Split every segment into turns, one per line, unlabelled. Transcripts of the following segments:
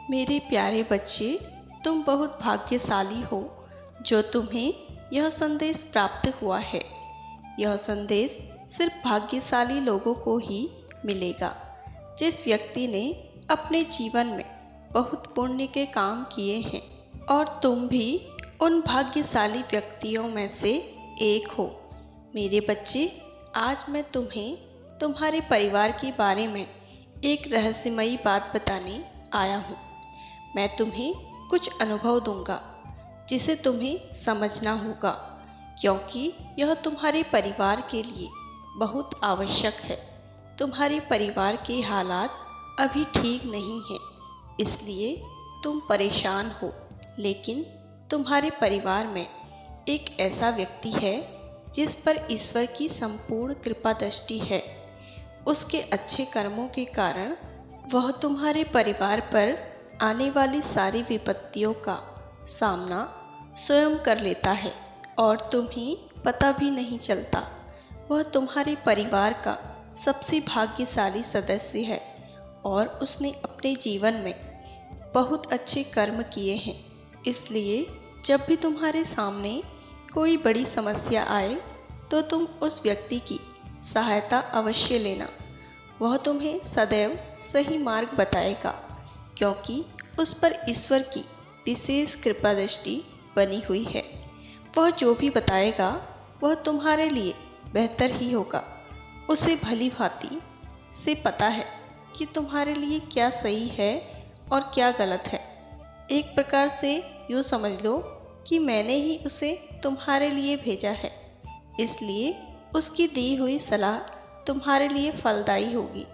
मेरे प्यारे बच्चे, तुम बहुत भाग्यशाली हो जो तुम्हें यह संदेश प्राप्त हुआ है। यह संदेश सिर्फ भाग्यशाली लोगों को ही मिलेगा। जिस व्यक्ति ने अपने जीवन में बहुत पुण्य के काम किए हैं, और तुम भी उन भाग्यशाली व्यक्तियों में से एक हो। मेरे बच्चे, आज मैं तुम्हें तुम्हारे परिवार के बारे में एक रहस्यमयी बात बताने आया हूँ। मैं तुम्हें कुछ अनुभव दूंगा जिसे तुम्हें समझना होगा, क्योंकि यह तुम्हारे परिवार के लिए बहुत आवश्यक है। तुम्हारे परिवार के हालात अभी ठीक नहीं हैं, इसलिए तुम परेशान हो। लेकिन तुम्हारे परिवार में एक ऐसा व्यक्ति है जिस पर ईश्वर की संपूर्ण कृपा दृष्टि है। उसके अच्छे कर्मों के कारण वह तुम्हारे परिवार पर आने वाली सारी विपत्तियों का सामना स्वयं कर लेता है और तुम्हें पता भी नहीं चलता। वह तुम्हारे परिवार का सबसे भाग्यशाली सदस्य है और उसने अपने जीवन में बहुत अच्छे कर्म किए हैं। इसलिए जब भी तुम्हारे सामने कोई बड़ी समस्या आए तो तुम उस व्यक्ति की सहायता अवश्य लेना। वह तुम्हें सदैव सही मार्ग बताएगा, क्योंकि उस पर ईश्वर की विशेष कृपा दृष्टि बनी हुई है। वह जो भी बताएगा वह तुम्हारे लिए बेहतर ही होगा। उसे भली भांति से पता है कि तुम्हारे लिए क्या सही है और क्या गलत है। एक प्रकार से यूँ समझ लो कि मैंने ही उसे तुम्हारे लिए भेजा है, इसलिए उसकी दी हुई सलाह तुम्हारे लिए फलदायी होगी।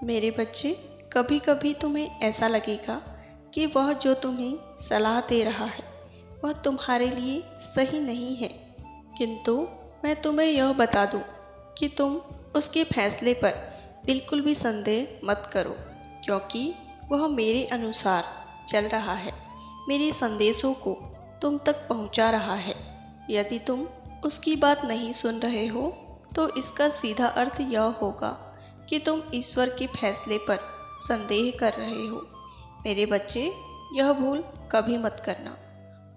मेरे बच्चे, कभी कभी तुम्हें ऐसा लगेगा कि वह जो तुम्हें सलाह दे रहा है वह तुम्हारे लिए सही नहीं है, किंतु मैं तुम्हें यह बता दूं कि तुम उसके फैसले पर बिल्कुल भी संदेह मत करो, क्योंकि वह मेरे अनुसार चल रहा है, मेरे संदेशों को तुम तक पहुंचा रहा है। यदि तुम उसकी बात नहीं सुन रहे हो तो इसका सीधा अर्थ यह होगा कि तुम ईश्वर के फैसले पर संदेह कर रहे हो। मेरे बच्चे, यह भूल कभी मत करना।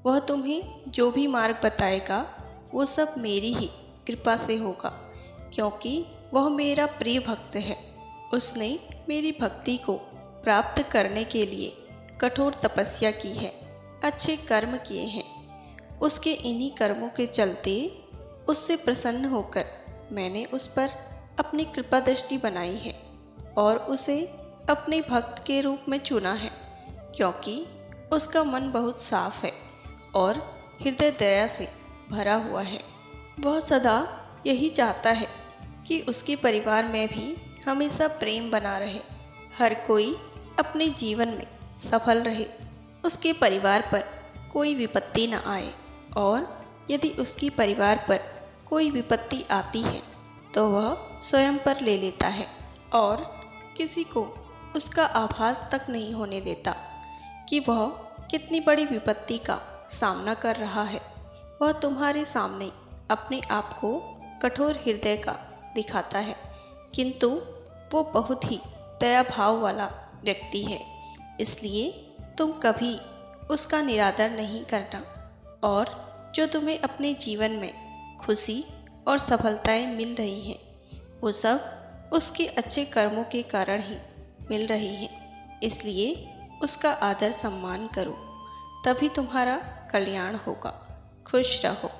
वह तुम्हें जो भी मार्ग बताएगा वो सब मेरी ही कृपा से होगा, क्योंकि वह मेरा प्रिय भक्त है। उसने मेरी भक्ति को प्राप्त करने के लिए कठोर तपस्या की है, अच्छे कर्म किए हैं। उसके इन्हीं कर्मों के चलते उससे प्रसन्न होकर मैंने उस पर अपनी कृपा दृष्टि बनाई है और उसे अपने भक्त के रूप में चुना है, क्योंकि उसका मन बहुत साफ है और हृदय दया से भरा हुआ है। वह सदा यही चाहता है कि उसके परिवार में भी हमेशा प्रेम बना रहे, हर कोई अपने जीवन में सफल रहे, उसके परिवार पर कोई विपत्ति न आए। और यदि उसके परिवार पर कोई विपत्ति आती है तो वह स्वयं पर ले लेता है और किसी को उसका आभास तक नहीं होने देता कि वह कितनी बड़ी विपत्ति का सामना कर रहा है। वह तुम्हारे सामने अपने आप को कठोर हृदय का दिखाता है, किंतु वो बहुत ही दया भाव वाला व्यक्ति है। इसलिए तुम कभी उसका निरादर नहीं करना, और जो तुम्हें अपने जीवन में खुशी और सफलताएं मिल रही हैं वो सब उसके अच्छे कर्मों के कारण ही मिल रही हैं। इसलिए उसका आदर सम्मान करो, तभी तुम्हारा कल्याण होगा। खुश रहो।